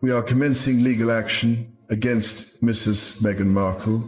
We are commencing legal action against Mrs. Meghan Markle.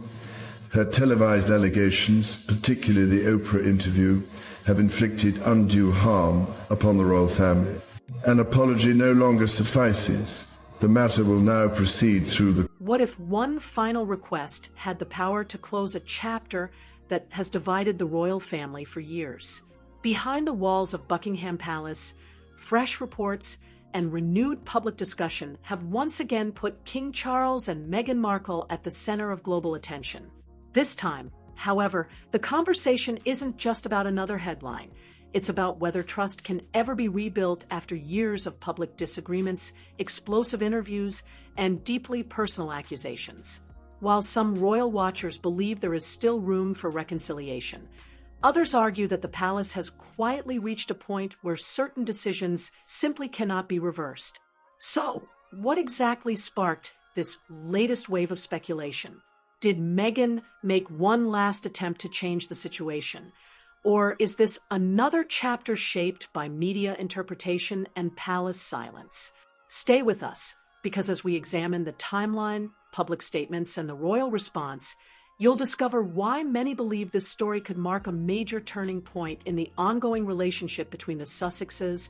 Her televised allegations, particularly the Oprah interview, have inflicted undue harm upon the royal family. An apology no longer suffices. The matter will now proceed through the... What if one final request had the power to close a chapter that has divided the royal family for years? Behind the walls of Buckingham Palace, fresh reports and renewed public discussion have once again put King Charles and Meghan Markle at the center of global attention. This time, however, the conversation isn't just about another headline. It's about whether trust can ever be rebuilt after years of public disagreements, explosive interviews, and deeply personal accusations. While some royal watchers believe there is still room for reconciliation, others argue that the palace has quietly reached a point where certain decisions simply cannot be reversed. So, what exactly sparked this latest wave of speculation? Did Meghan make one last attempt to change the situation? Or is this another chapter shaped by media interpretation and palace silence? Stay with us, because as we examine the timeline, public statements, and the royal response, you'll discover why many believe this story could mark a major turning point in the ongoing relationship between the Sussexes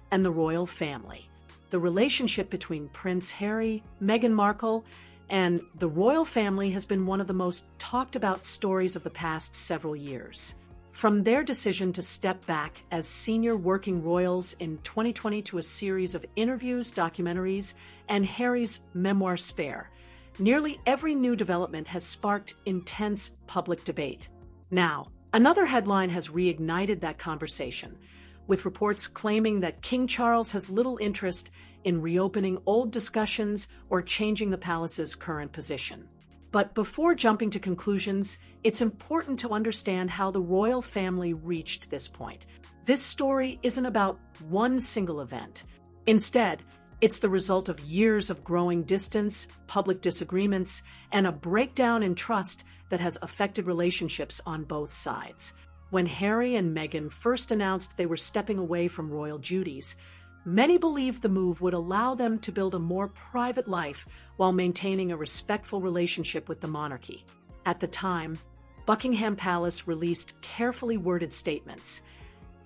and the royal family. The relationship between Prince Harry, Meghan Markle, and the royal family has been one of the most talked about stories of the past several years. From their decision to step back as senior working royals in 2020 to a series of interviews, documentaries, and Harry's memoir Spare, nearly every new development has sparked intense public debate. Now, another headline has reignited that conversation, with reports claiming that King Charles has little interest in reopening old discussions or changing the palace's current position. But before jumping to conclusions, it's important to understand how the royal family reached this point. This story isn't about one single event. Instead, it's the result of years of growing distance, public disagreements, and a breakdown in trust that has affected relationships on both sides. When Harry and Meghan first announced they were stepping away from royal duties, many believed the move would allow them to build a more private life while maintaining a respectful relationship with the monarchy. At the time, Buckingham Palace released carefully worded statements,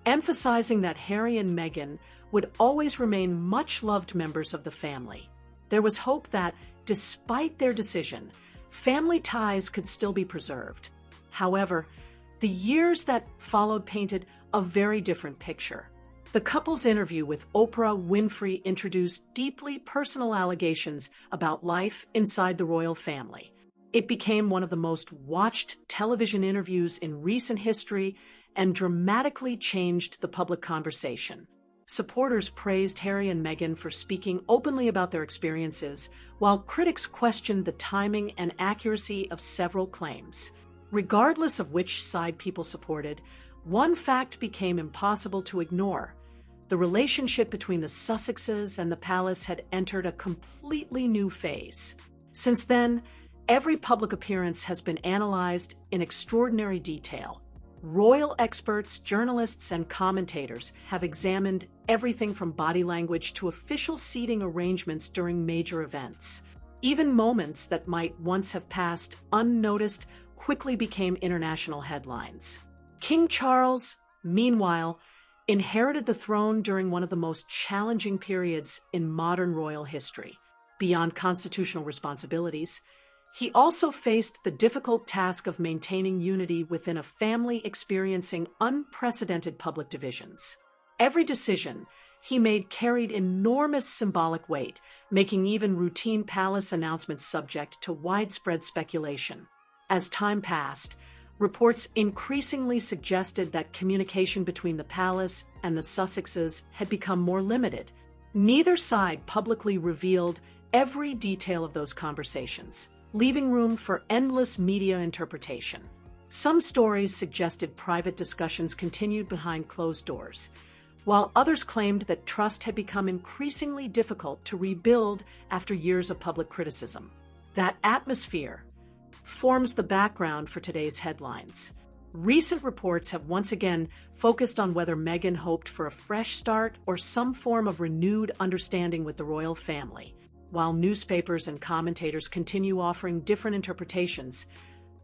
emphasizing that Harry and Meghan would always remain much-loved members of the family. There was hope that, despite their decision, family ties could still be preserved. However, the years that followed painted a very different picture. The couple's interview with Oprah Winfrey introduced deeply personal allegations about life inside the royal family. It became one of the most watched television interviews in recent history and dramatically changed the public conversation. Supporters praised Harry and Meghan for speaking openly about their experiences, while critics questioned the timing and accuracy of several claims. Regardless of which side people supported, one fact became impossible to ignore. The relationship between the Sussexes and the palace had entered a completely new phase. Since then, every public appearance has been analyzed in extraordinary detail. Royal experts, journalists, and commentators have examined everything from body language to official seating arrangements during major events. Even moments that might once have passed unnoticed quickly became international headlines. King Charles, meanwhile, inherited the throne during one of the most challenging periods in modern royal history. Beyond constitutional responsibilities, he also faced the difficult task of maintaining unity within a family experiencing unprecedented public divisions. Every decision he made carried enormous symbolic weight, making even routine palace announcements subject to widespread speculation. As time passed, reports increasingly suggested that communication between the palace and the Sussexes had become more limited. Neither side publicly revealed every detail of those conversations, leaving room for endless media interpretation. Some stories suggested private discussions continued behind closed doors, while others claimed that trust had become increasingly difficult to rebuild after years of public criticism. That atmosphere forms the background for today's headlines. Recent reports have once again focused on whether Meghan hoped for a fresh start or some form of renewed understanding with the royal family. while newspapers and commentators continue offering different interpretations,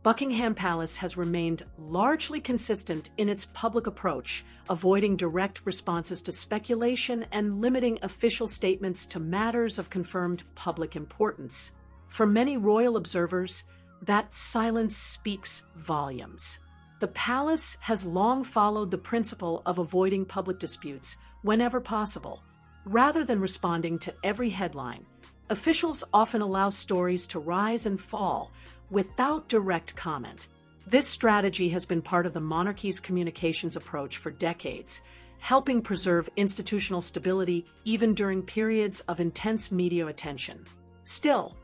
Buckingham Palace has remained largely consistent in its public approach, avoiding direct responses to speculation and limiting official statements to matters of confirmed public importance. For many royal observers, that silence speaks volumes. The palace has long followed the principle of avoiding public disputes whenever possible. Rather than responding to every headline, officials often allow stories to rise and fall without direct comment. This strategy has been part of the monarchy's communications approach for decades, helping preserve institutional stability even during periods of intense media attention. Still,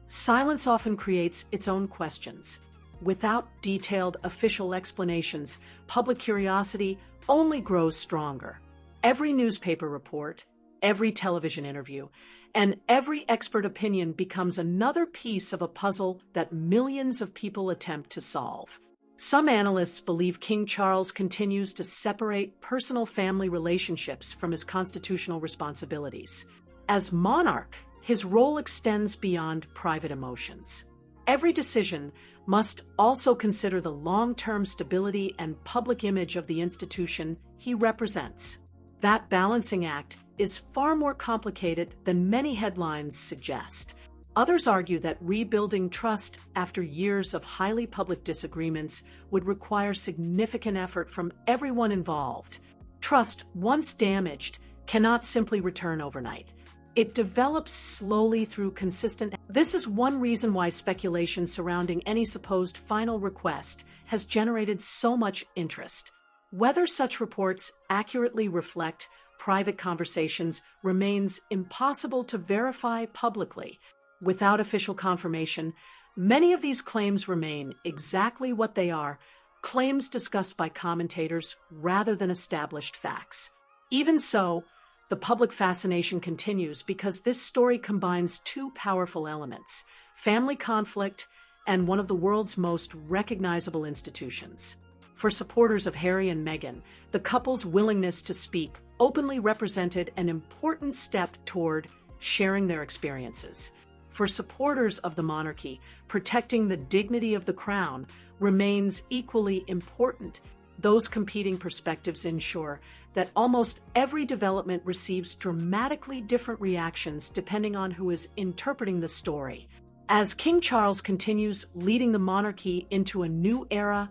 silence often creates its own questions. Without detailed official explanations, public curiosity only grows stronger. Every newspaper report, every television interview, and every expert opinion becomes another piece of a puzzle that millions of people attempt to solve. Some analysts believe King Charles continues to separate personal family relationships from his constitutional responsibilities. As monarch, his role extends beyond private emotions. Every decision must also consider the long-term stability and public image of the institution he represents. That balancing act is far more complicated than many headlines suggest. Others argue that rebuilding trust after years of highly public disagreements would require significant effort from everyone involved. Trust, once damaged, cannot simply return overnight. It develops slowly through consistent. This is one reason why speculation surrounding any supposed final request has generated so much interest. Whether such reports accurately reflect private conversations remains impossible to verify publicly. Without official confirmation, many of these claims remain exactly what they are, claims discussed by commentators rather than established facts. Even so, the public fascination continues because this story combines two powerful elements: family conflict and one of the world's most recognizable institutions. For supporters of Harry and Meghan, the couple's willingness to speak openly represented an important step toward sharing their experiences. For supporters of the monarchy, protecting the dignity of the crown remains equally important. Those competing perspectives ensure that almost every development receives dramatically different reactions depending on who is interpreting the story. As King Charles continues leading the monarchy into a new era,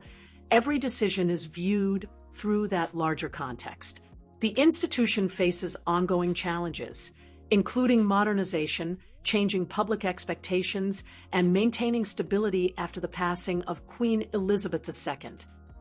every decision is viewed through that larger context. The institution faces ongoing challenges, including modernization, changing public expectations, and maintaining stability after the passing of Queen Elizabeth II.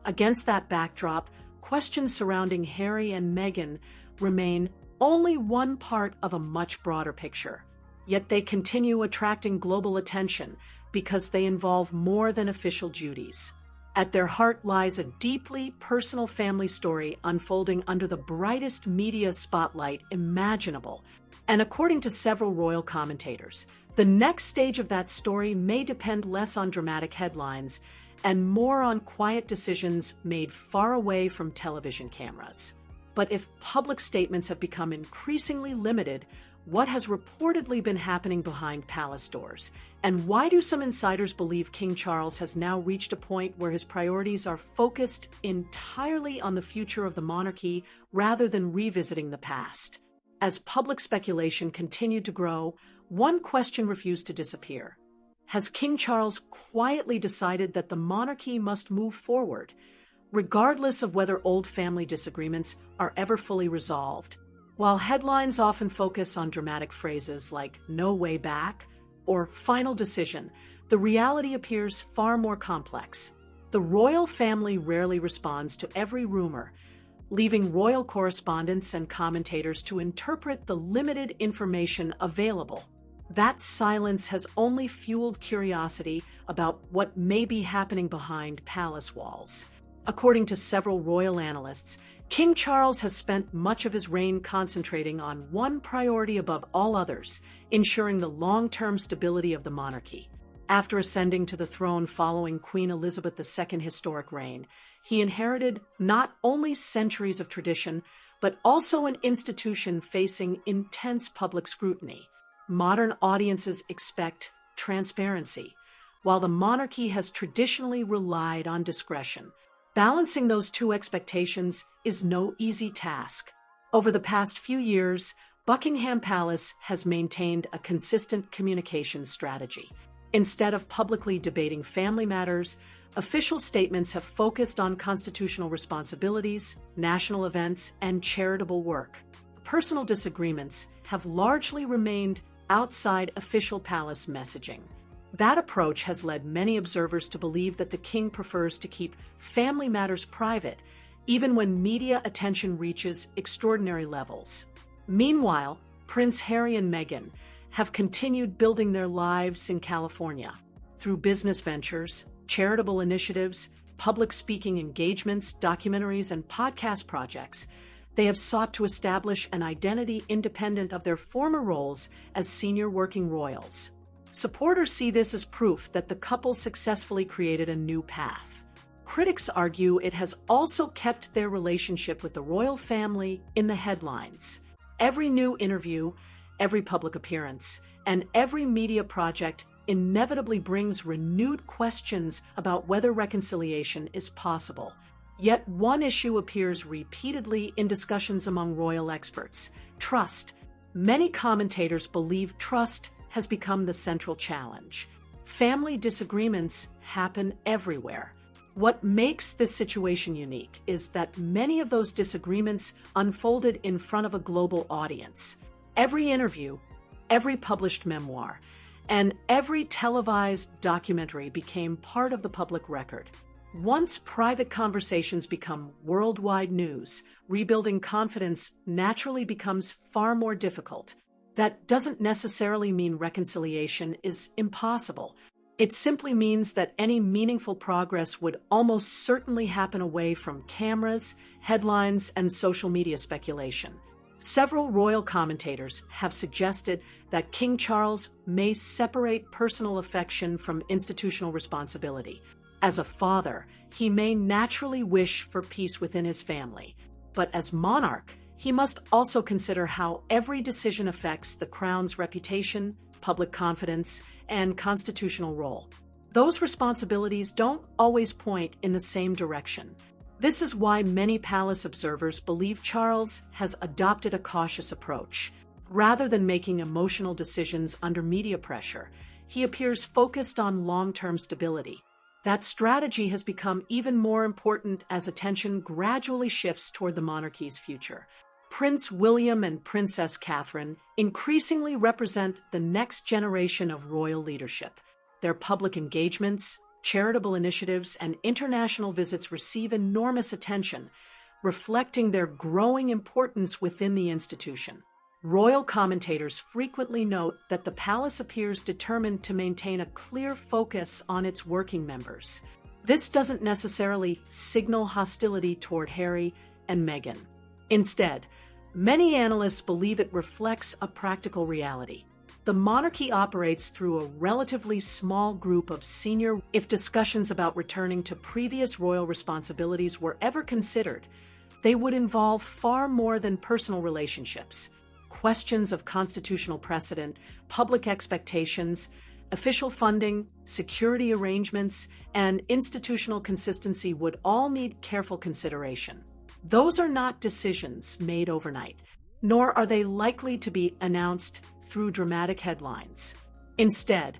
Against that backdrop, questions surrounding Harry and Meghan remain only one part of a much broader picture. Yet they continue attracting global attention because they involve more than official duties. At their heart lies a deeply personal family story unfolding under the brightest media spotlight imaginable. And according to several royal commentators, the next stage of that story may depend less on dramatic headlines and more on quiet decisions made far away from television cameras. But if public statements have become increasingly limited, what has reportedly been happening behind palace doors? And why do some insiders believe King Charles has now reached a point where his priorities are focused entirely on the future of the monarchy rather than revisiting the past? As public speculation continued to grow, one question refused to disappear. Has King Charles quietly decided that the monarchy must move forward, regardless of whether old family disagreements are ever fully resolved? While headlines often focus on dramatic phrases like "no way back" or "final decision," the reality appears far more complex. The royal family rarely responds to every rumor, leaving royal correspondents and commentators to interpret the limited information available. That silence has only fueled curiosity about what may be happening behind palace walls. According to several royal analysts, King Charles has spent much of his reign concentrating on one priority above all others: ensuring the long-term stability of the monarchy. After ascending to the throne following Queen Elizabeth II's historic reign, he inherited not only centuries of tradition, but also an institution facing intense public scrutiny. modern audiences expect transparency, while the monarchy has traditionally relied on discretion. Balancing those two expectations is no easy task. Over the past few years, Buckingham Palace has maintained a consistent communication strategy. Instead of publicly debating family matters, official statements have focused on constitutional responsibilities, national events, and charitable work. Personal disagreements have largely remained outside official palace messaging. That approach has led many observers to believe that the king prefers to keep family matters private, even when media attention reaches extraordinary levels. Meanwhile, Prince Harry and Meghan have continued building their lives in California. Through business ventures, charitable initiatives, public speaking engagements, documentaries, and podcast projects, they have sought to establish an identity independent of their former roles as senior working royals. Supporters see this as proof that the couple successfully created a new path. Critics argue it has also kept their relationship with the royal family in the headlines. Every new interview, every public appearance, and every media project inevitably brings renewed questions about whether reconciliation is possible. Yet one issue appears repeatedly in discussions among royal experts: trust. Many commentators believe trust has become the central challenge. Family disagreements happen everywhere. What makes this situation unique is that many of those disagreements unfolded in front of a global audience. Every interview, every published memoir, and every televised documentary became part of the public record. Once private conversations become worldwide news, rebuilding confidence naturally becomes far more difficult. That doesn't necessarily mean reconciliation is impossible. It simply means that any meaningful progress would almost certainly happen away from cameras, headlines, and social media speculation. Several royal commentators have suggested that King Charles may separate personal affection from institutional responsibility. As a father, he may naturally wish for peace within his family, but as monarch, he must also consider how every decision affects the crown's reputation, public confidence, and constitutional role. Those responsibilities don't always point in the same direction. This is why many palace observers believe Charles has adopted a cautious approach. Rather than making emotional decisions under media pressure, he appears focused on long-term stability. That strategy has become even more important as attention gradually shifts toward the monarchy's future. Prince William and Princess Catherine increasingly represent the next generation of royal leadership. Their public engagements, charitable initiatives, and international visits receive enormous attention, reflecting their growing importance within the institution. Royal commentators frequently note that the palace appears determined to maintain a clear focus on its working members. This doesn't necessarily signal hostility toward Harry and Meghan. Instead, many analysts believe it reflects a practical reality. The monarchy operates through a relatively small group of senior. If discussions about returning to previous royal responsibilities were ever considered, they would involve far more than personal relationships. Questions of constitutional precedent, public expectations, official funding, security arrangements, and institutional consistency would all need careful consideration. Those are not decisions made overnight, nor are they likely to be announced through dramatic headlines. Instead,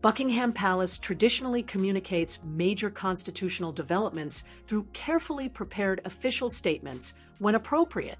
Buckingham Palace traditionally communicates major constitutional developments through carefully prepared official statements when appropriate.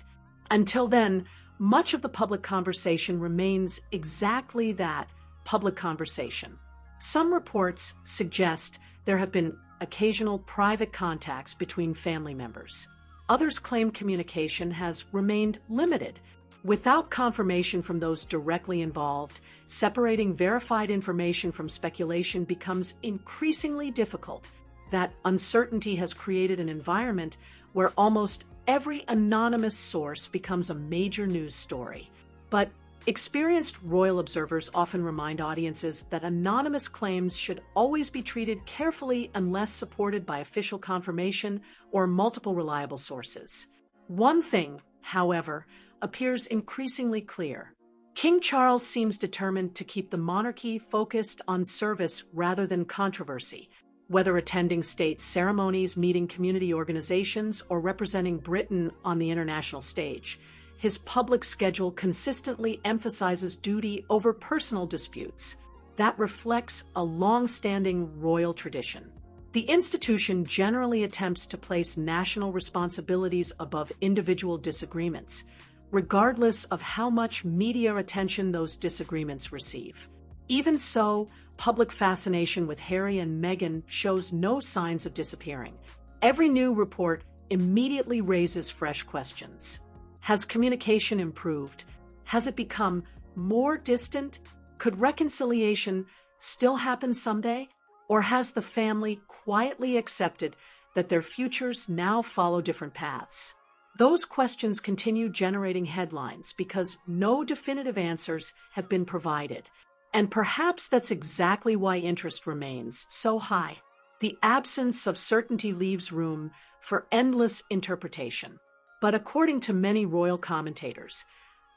Until then, much of the public conversation remains exactly that, public conversation. Some reports suggest there have been occasional private contacts between family members. Others claim communication has remained limited. Without confirmation from those directly involved, separating verified information from speculation becomes increasingly difficult. That uncertainty has created an environment where almost every anonymous source becomes a major news story. But experienced royal observers often remind audiences that anonymous claims should always be treated carefully unless supported by official confirmation or multiple reliable sources. One thing, however, appears increasingly clear. King Charles seems determined to keep the monarchy focused on service rather than controversy, whether attending state ceremonies, meeting community organizations, or representing Britain on the international stage. His public schedule consistently emphasizes duty over personal disputes. That reflects a long-standing royal tradition. The institution generally attempts to place national responsibilities above individual disagreements, regardless of how much media attention those disagreements receive. Even so, public fascination with Harry and Meghan shows no signs of disappearing. Every new report immediately raises fresh questions. Has communication improved? Has it become more distant? Could reconciliation still happen someday? Or has the family quietly accepted that their futures now follow different paths? Those questions continue generating headlines because no definitive answers have been provided. And perhaps that's exactly why interest remains so high. The absence of certainty leaves room for endless interpretation. But according to many royal commentators,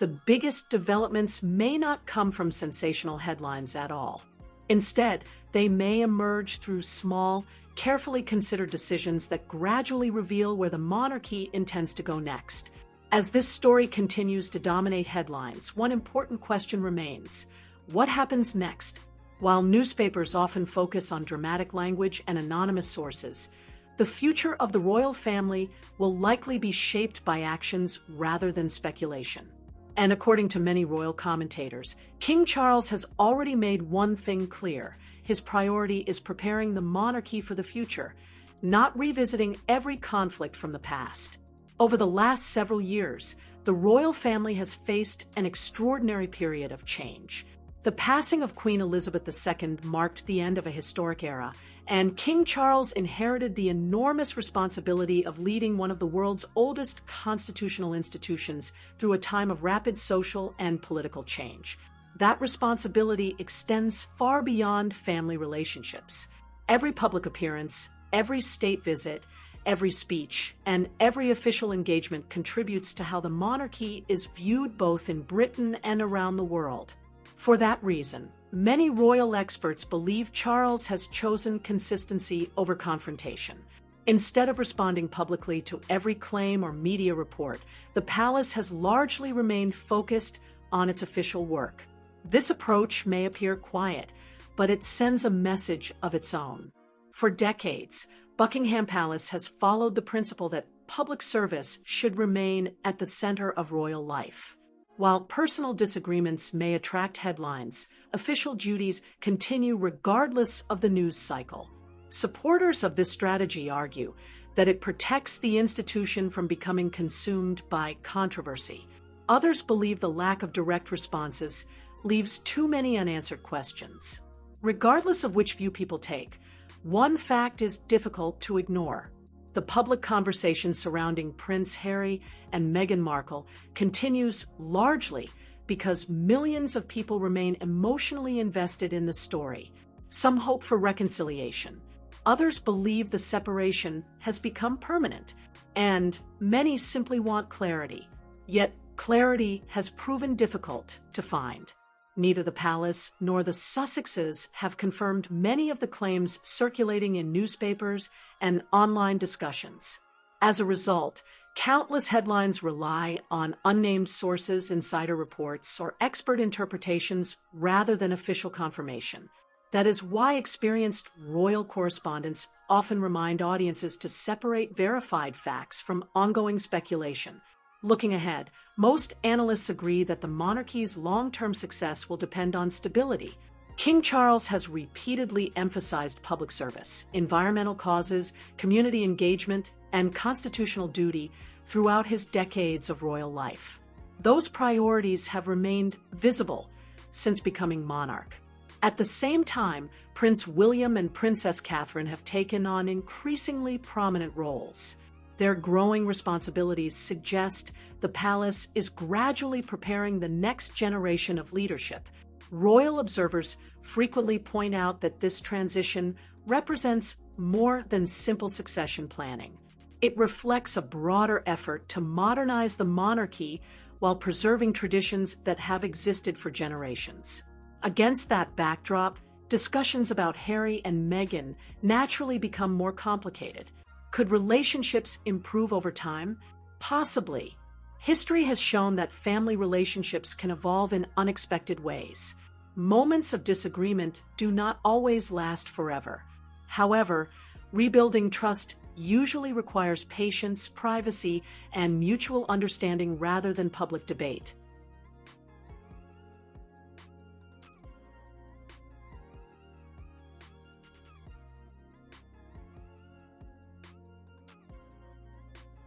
the biggest developments may not come from sensational headlines at all. Instead, they may emerge through small, carefully considered decisions that gradually reveal where the monarchy intends to go next. As this story continues to dominate headlines, one important question remains: what happens next? While newspapers often focus on dramatic language and anonymous sources, the future of the royal family will likely be shaped by actions rather than speculation. And according to many royal commentators, King Charles has already made one thing clear: his priority is preparing the monarchy for the future, not revisiting every conflict from the past. Over the last several years, the royal family has faced an extraordinary period of change. The passing of Queen Elizabeth II marked the end of a historic era, and King Charles inherited the enormous responsibility of leading one of the world's oldest constitutional institutions through a time of rapid social and political change. That responsibility extends far beyond family relationships. Every public appearance, every state visit, every speech, and every official engagement contributes to how the monarchy is viewed both in Britain and around the world. For that reason, many royal experts believe Charles has chosen consistency over confrontation. Instead of responding publicly to every claim or media report, the palace has largely remained focused on its official work. This approach may appear quiet, but it sends a message of its own. For decades, Buckingham Palace has followed the principle that public service should remain at the center of royal life. While personal disagreements may attract headlines, official duties continue regardless of the news cycle. Supporters of this strategy argue that it protects the institution from becoming consumed by controversy. Others believe the lack of direct responses leaves too many unanswered questions. Regardless of which view people take, one fact is difficult to ignore. The public conversation surrounding Prince Harry and Meghan Markle continues largely because millions of people remain emotionally invested in the story. Some hope for reconciliation. Others believe the separation has become permanent, and many simply want clarity. Yet clarity has proven difficult to find. Neither the palace nor the Sussexes have confirmed many of the claims circulating in newspapers and online discussions. As a result, countless headlines rely on unnamed sources, insider reports, or expert interpretations rather than official confirmation. That is why experienced royal correspondents often remind audiences to separate verified facts from ongoing speculation. Looking ahead, most analysts agree that the monarchy's long-term success will depend on stability. King Charles has repeatedly emphasized public service, environmental causes, community engagement, and constitutional duty throughout his decades of royal life. Those priorities have remained visible since becoming monarch. At the same time, Prince William and Princess Catherine have taken on increasingly prominent roles. Their growing responsibilities suggest the palace is gradually preparing the next generation of leadership. Royal observers frequently point out that this transition represents more than simple succession planning. It reflects a broader effort to modernize the monarchy while preserving traditions that have existed for generations. Against that backdrop, discussions about Harry and Meghan naturally become more complicated. Could relationships improve over time? Possibly. History has shown that family relationships can evolve in unexpected ways. Moments of disagreement do not always last forever. However, rebuilding trust usually requires patience, privacy, and mutual understanding rather than public debate.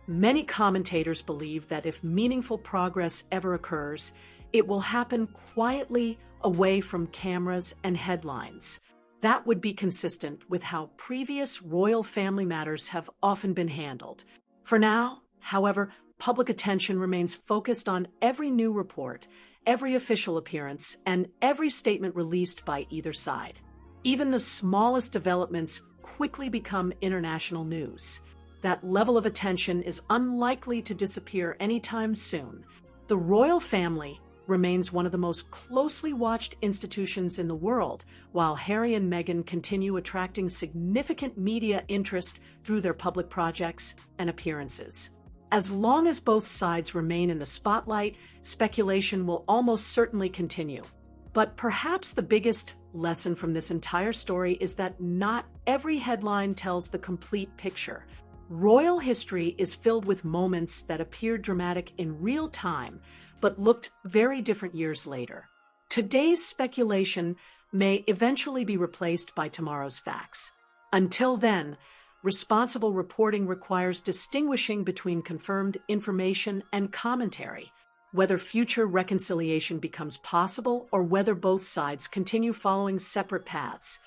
Many commentators believe that if meaningful progress ever occurs, it will happen quietly away from cameras and headlines. That would be consistent with how previous royal family matters have often been handled. For now, however, public attention remains focused on every new report, every official appearance, and every statement released by either side. Even the smallest developments quickly become international news. That level of attention is unlikely to disappear anytime soon. The royal family remains one of the most closely watched institutions in the world, while Harry and Meghan continue attracting significant media interest through their public projects and appearances. As long as both sides remain in the spotlight, speculation will almost certainly continue. But perhaps the biggest lesson from this entire story is that not every headline tells the complete picture. Royal history is filled with moments that appeared dramatic in real time, but looked very different years later. Today's speculation may eventually be replaced by tomorrow's facts. Until then, responsible reporting requires distinguishing between confirmed information and commentary, whether future reconciliation becomes possible or whether both sides continue following separate paths.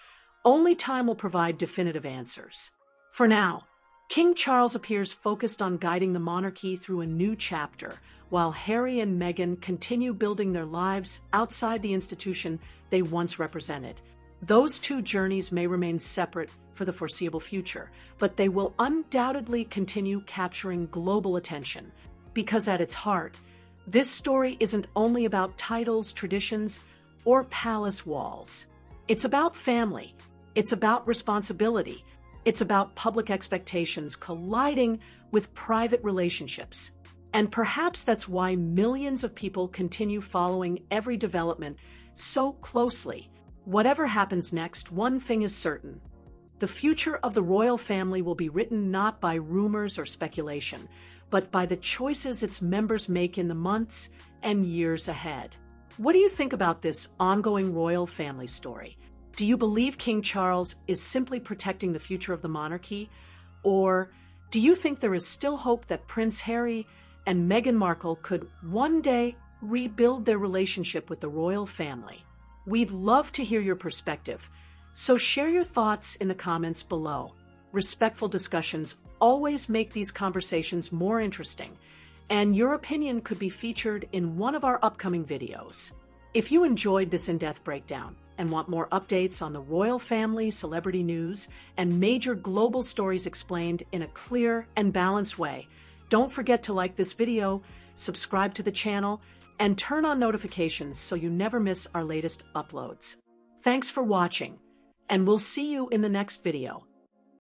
Only time will provide definitive answers. For now, King Charles appears focused on guiding the monarchy through a new chapter, while Harry and Meghan continue building their lives outside the institution they once represented. Those two journeys may remain separate for the foreseeable future, but they will undoubtedly continue capturing global attention, because at its heart, this story isn't only about titles, traditions, or palace walls. It's about family. It's about responsibility. It's about public expectations colliding with private relationships. And perhaps that's why millions of people continue following every development so closely. Whatever happens next, one thing is certain. The future of the royal family will be written not by rumors or speculation, but by the choices its members make in the months and years ahead. What do you think about this ongoing royal family story? Do you believe King Charles is simply protecting the future of the monarchy? Or do you think there is still hope that Prince Harry and Meghan Markle could one day rebuild their relationship with the royal family? We'd love to hear your perspective, so share your thoughts in the comments below. Respectful discussions always make these conversations more interesting, and your opinion could be featured in one of our upcoming videos. If you enjoyed this in-depth breakdown and want more updates on the royal family, celebrity news, and major global stories explained in a clear and balanced way, don't forget to like this video, subscribe to the channel, and turn on notifications so you never miss our latest uploads. Thanks for watching, and we'll see you in the next video.